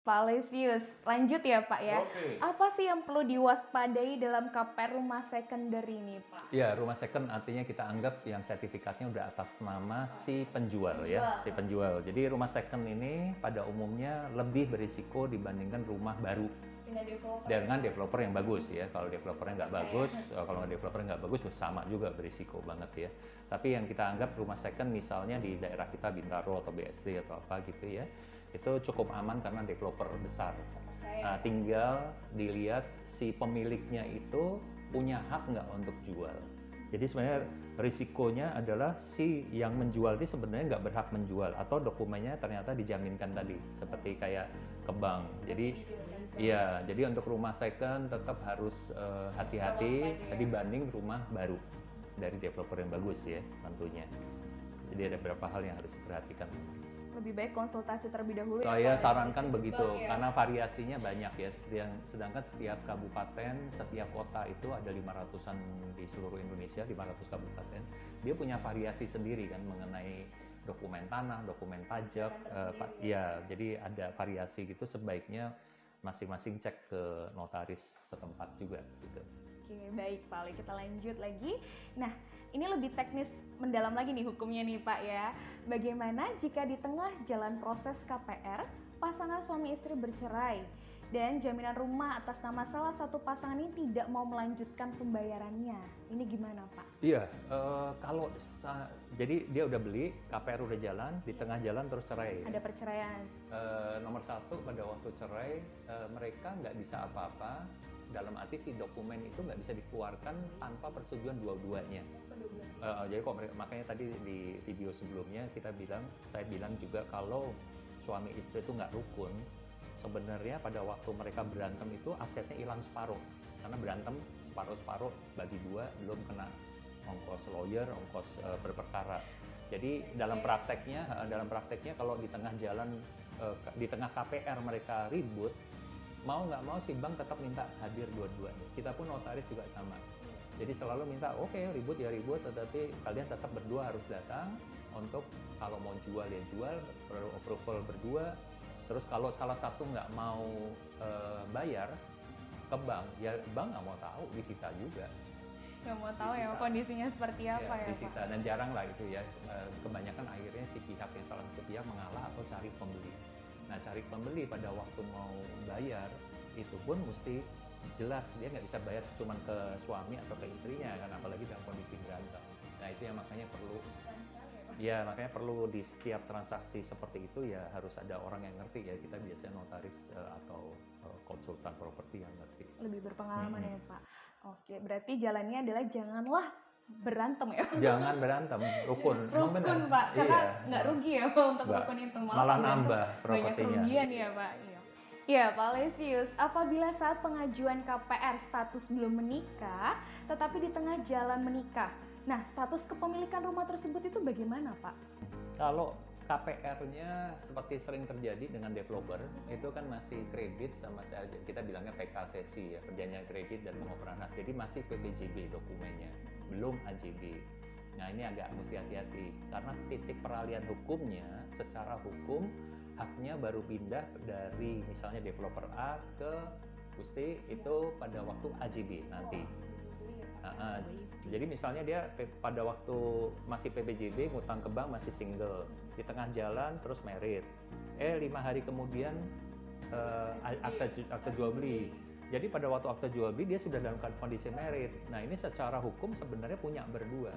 Pak Alesius, lanjut ya Pak ya. Oke. Apa sih yang perlu diwaspadai dalam KPR rumah seconder ini Pak? Ya, rumah second artinya kita anggap yang sertifikatnya udah atas nama si penjual ya, si penjual. Jadi rumah second ini pada umumnya lebih berisiko dibandingkan rumah baru dengan developer yang bagus ya. Kalau developernya nggak bagus, kalau developernya nggak bagus sama juga berisiko banget ya. Tapi yang kita anggap rumah second misalnya di daerah kita Bintaro atau BSD atau apa gitu ya, itu cukup aman karena developer besar. Nah, tinggal dilihat si pemiliknya itu punya hak nggak untuk jual. Jadi sebenarnya risikonya adalah si yang menjual ini sebenarnya nggak berhak menjual atau dokumennya ternyata dijaminkan tadi seperti kayak ke bank. Jadi iya, jadi untuk rumah second tetap harus hati-hati dibanding rumah baru dari developer yang bagus ya tentunya. Jadi ada beberapa hal yang harus diperhatikan. Lebih baik konsultasi terlebih dahulu Saya ya Pak. sarankan begitu karena variasinya banyak ya. Sedangkan setiap kabupaten, setiap kota itu ada 500-an di seluruh Indonesia, 500 kabupaten. Dia punya variasi sendiri kan mengenai dokumen tanah, dokumen pajak, ya. Jadi ada variasi gitu. Sebaiknya masing-masing cek ke notaris setempat juga gitu. Oke, baik Pak Ali, kita lanjut lagi. Nah, ini lebih teknis mendalam lagi nih hukumnya nih Pak ya. Bagaimana jika di tengah jalan proses KPR, pasangan suami istri bercerai dan jaminan rumah atas nama salah satu pasangan ini tidak mau melanjutkan pembayarannya? Ini gimana Pak? Iya, jadi dia udah beli, KPR udah jalan, di tengah jalan terus cerai. Ada perceraian. Nomor satu, pada waktu cerai mereka nggak bisa apa-apa, dalam arti si dokumen itu nggak bisa dikeluarkan tanpa persetujuan dua-duanya. Jadi makanya tadi di video sebelumnya saya bilang juga kalau suami istri itu nggak rukun, sebenarnya pada waktu mereka berantem itu asetnya hilang separuh, karena berantem separuh-separuh bagi dua, belum kena ongkos lawyer, ongkos berperkara. Jadi dalam prakteknya kalau di tengah jalan, di tengah KPR mereka ribut, mau nggak mau si bank tetap minta hadir dua-duanya. Kita pun notaris juga sama. Jadi selalu minta, oke, ribut ya ribut, tetapi kalian tetap berdua harus datang untuk kalau mau jual ya jual, perlu approval berdua. Terus kalau salah satu nggak mau bayar ke bank, ya bank nggak mau tahu, disita juga. Nggak mau tahu ya kondisinya seperti apa ya disita. Pak? Dan jarang lah itu ya, kebanyakan akhirnya si pihak yang salah satu pihak mengalah atau cari pembeli. Nah, cari pembeli pada waktu mau bayar itu pun mesti jelas, dia nggak bisa bayar cuma ke suami atau ke istrinya kan, apalagi dalam kondisi berantem. Nah, itu yang makanya perlu di setiap transaksi seperti itu ya harus ada orang yang ngerti ya. Kita biasanya notaris atau konsultan properti yang ngerti. Lebih berpengalaman ya Pak. Oke, berarti jalannya adalah janganlah berantem ya. Jangan berantem, rukun. Emang benar. Rukun Pak, karena Iya. nggak rugi ya Pak untuk Nggak. rukun itu. Malah nambah banyak propertinya. kerugian ya Pak. Iya. Ya Pak Alesius, apabila saat pengajuan KPR status belum menikah, tetapi di tengah jalan menikah, nah status kepemilikan rumah tersebut itu bagaimana Pak? Kalau KPR-nya seperti sering terjadi dengan developer, itu kan masih kredit sama kita bilangnya PKSesi ya, perjanjian kredit dan pengoperan hak. Jadi masih PBJB dokumennya, belum AJB. Nah, ini agak mesti hati-hati karena titik peralihan hukumnya secara hukum haknya baru pindah dari misalnya developer A ke Gusti itu pada waktu AJB nanti. Jadi misalnya dia pada waktu masih PBJB ngutang ke bank masih single, di tengah jalan terus married, 5 hari kemudian akta jual beli. Jadi pada waktu akta jual beli dia sudah dalam kondisi married. Nah, ini secara hukum sebenarnya punya berdua,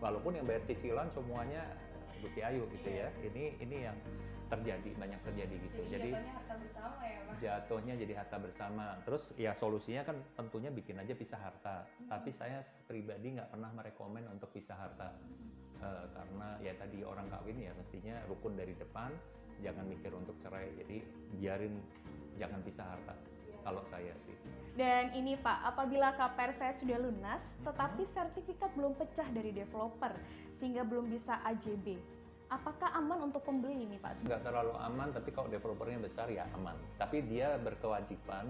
walaupun yang bayar cicilan semuanya Gusti Ayu gitu ya. Ini yang banyak terjadi gitu. Jadi jatuhnya harta bersama ya Pak? Jatuhnya jadi harta bersama. Terus ya solusinya kan tentunya bikin aja pisah harta. Tapi saya pribadi nggak pernah merekomen untuk pisah harta. Karena ya tadi orang kawin ya mestinya rukun dari depan, jangan mikir untuk cerai. Jadi biarin, jangan pisah harta. Kalau saya sih. Dan ini Pak, apabila KPR saya sudah lunas, tetapi sertifikat belum pecah dari developer, sehingga belum bisa AJB. Apakah aman untuk pembeli ini Pak? Nggak terlalu aman, tapi kalau developernya besar ya aman. Tapi dia berkewajiban,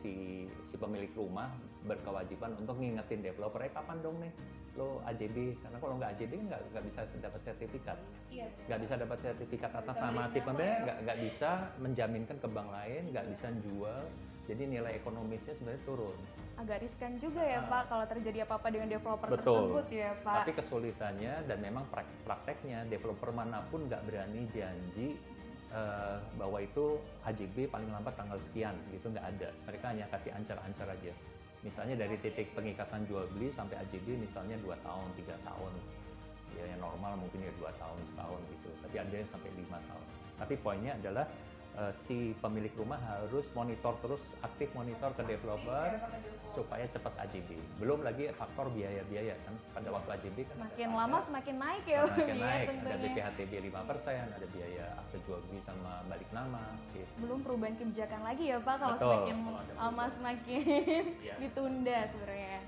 si pemilik rumah berkewajiban untuk ngingetin developer, kapan dong nih lo AJB, karena kalau nggak AJB nggak bisa dapat sertifikat. Iya. Nggak bisa dapat sertifikat atas nama si pemilik, nggak bisa menjaminkan ke bank lain, nggak bisa jual. Jadi nilai ekonomisnya sebenarnya turun. Agak riskan juga ya Pak kalau terjadi apa-apa dengan developer Betul. tersebut ya Pak. Tapi kesulitannya dan memang prakteknya developer manapun nggak berani janji bahwa itu AJB paling lambat tanggal sekian, gitu nggak ada. Mereka hanya kasih ancar-ancar aja. Misalnya dari titik pengikatan jual beli sampai AJB misalnya 2 tahun, 3 tahun. Ya yang normal mungkin ya 2 tahun, setahun gitu. Tapi ada yang sampai 5 tahun. Tapi poinnya adalah si pemilik rumah harus monitor terus, aktif monitor ke developer supaya cepat AJB. Belum lagi faktor biaya-biaya kan, pada waktu AJB kan Makin lama semakin naik ya Pak. semakin Iya, naik, ada tentunya. BPHTB 5%, ada biaya akte jual beli sama balik nama gitu. Belum perubahan kebijakan lagi ya Pak kalau Betul, semakin kalau ada lama perubahan. semakin Iya. ditunda sebenarnya.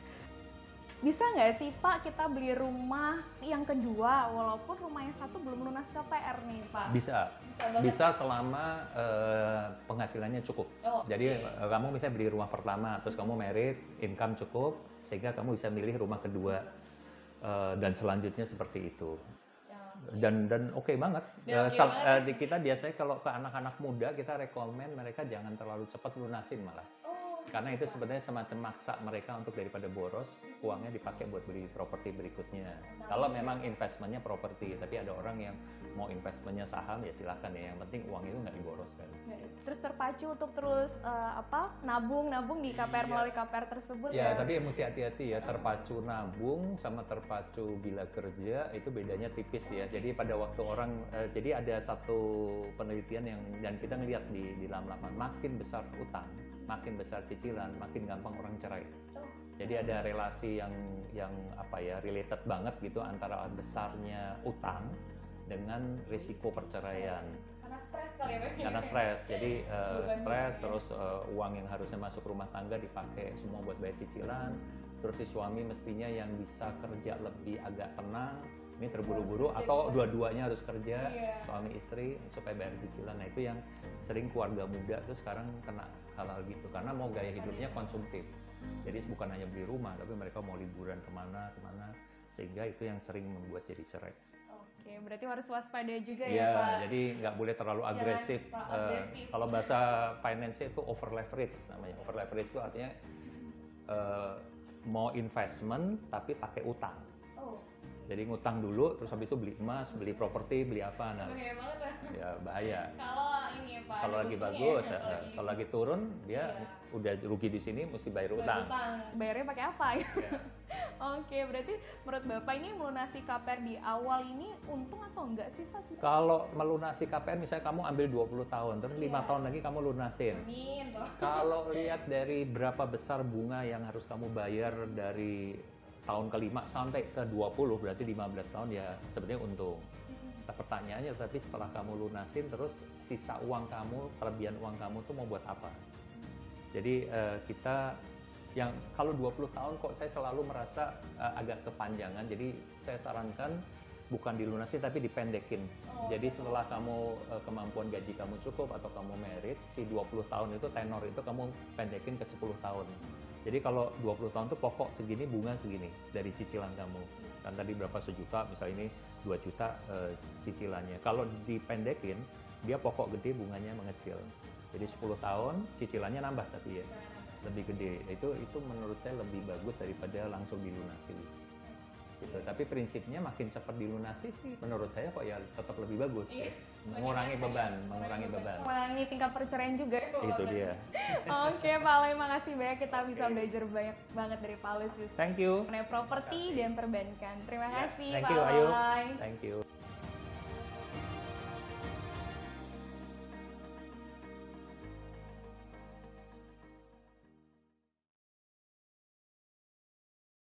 Bisa nggak sih Pak kita beli rumah yang kedua walaupun rumah yang satu belum lunas KPR nih Pak? Bisa, banget. bisa selama penghasilannya cukup. Oh, Jadi kamu misalnya beli rumah pertama, terus kamu merit, income cukup, sehingga kamu bisa milih rumah kedua dan selanjutnya seperti itu. Dan oke banget. Dan oke banget. Di kita biasanya kalau ke anak-anak muda kita rekomen mereka jangan terlalu cepat lunasin malah. Karena itu sebenarnya semacam maksa mereka untuk daripada boros, uangnya dipakai buat beli properti berikutnya. Kalau memang investmentnya properti, tapi ada orang yang mau investmentnya saham ya silakan ya. Yang penting uang itu nggak diboroskan. Terus terpacu untuk terus nabung di KPR melalui KPR tersebut Ya, ya. tapi mesti hati-hati ya, terpacu nabung sama terpacu bila kerja itu bedanya tipis ya. Jadi pada waktu orang, jadi ada satu penelitian yang dan kita ngelihat di dalam lapangan, makin besar utang, makin besar cicilan, makin gampang orang cerai. Jadi ada relasi yang apa ya, related banget gitu antara besarnya utang dengan risiko perceraian. Karena stres kali ya Pak. Karena stres, jadi Beban stres hidup, terus uang yang harusnya masuk rumah tangga dipakai semua buat bayar cicilan. Terus si suami mestinya yang bisa kerja lebih agak tenang, ini terburu-buru atau dua-duanya harus kerja, suami istri supaya bayar cicilan. Nah itu yang sering keluarga muda tuh sekarang kena hal-hal gitu karena mau gaya hidupnya konsumtif. Jadi bukan hanya beli rumah, tapi mereka mau liburan kemana, sehingga itu yang sering membuat jadi cerai. Oke, berarti harus waspada juga ya Iya, Pak. jadi nggak boleh terlalu agresif. agresif. Kalau bahasa finance itu over leverage namanya. Over leverage itu artinya mau investment tapi pakai utang. Oh, Jadi ngutang dulu, terus habis itu beli emas, beli properti, beli apa. Nah, bahaya banget lah. ya bahaya. Kalau ini ya Pak. Kalau lagi bagus, kalau lagi turun, dia udah rugi di sini, mesti bayar utang. Bayarnya pakai apa ya? Ya. Oke, berarti menurut Bapak ini melunasi KPR di awal ini untung atau enggak sih Pak? Kalau melunasi KPR, misalnya kamu ambil 20 tahun, terus 5 tahun lagi kamu lunasin. Amin. Kalau lihat dari berapa besar bunga yang harus kamu bayar dari tahun ke-5 sampai ke-20, berarti 15 tahun ya sebenarnya untung. Nah, pertanyaannya tapi setelah kamu lunasin terus sisa uang kamu, kelebihan uang kamu tuh mau buat apa? Jadi kita yang kalau 20 tahun kok saya selalu merasa agak kepanjangan, jadi saya sarankan bukan dilunasin tapi dipendekin. Jadi setelah kamu kemampuan gaji kamu cukup atau kamu merit, si 20 tahun itu tenor itu kamu pendekin ke 10 tahun. Jadi kalau 20 tahun itu pokok segini, bunga segini dari cicilan kamu. Kan tadi berapa sejuta, misalnya ini 2 juta cicilannya. Kalau dipendekin, dia pokok gede, bunganya mengecil. Jadi 10 tahun cicilannya nambah tapi ya lebih gede. Itu menurut saya lebih bagus daripada langsung dilunasi. Gitu. Tapi prinsipnya makin cepat dilunasi sih menurut saya kok ya tetap lebih bagus ya. Mengurangi beban. Mengurangi tingkat perceraian juga. Itu dia. Oke Pak Ale, makasih banyak, kita bisa belajar banyak banget dari Pak Ale Thank you. mengenai properti dan perbankan. Terima kasih Thank Pak you, Ayu. Ale. Thank you.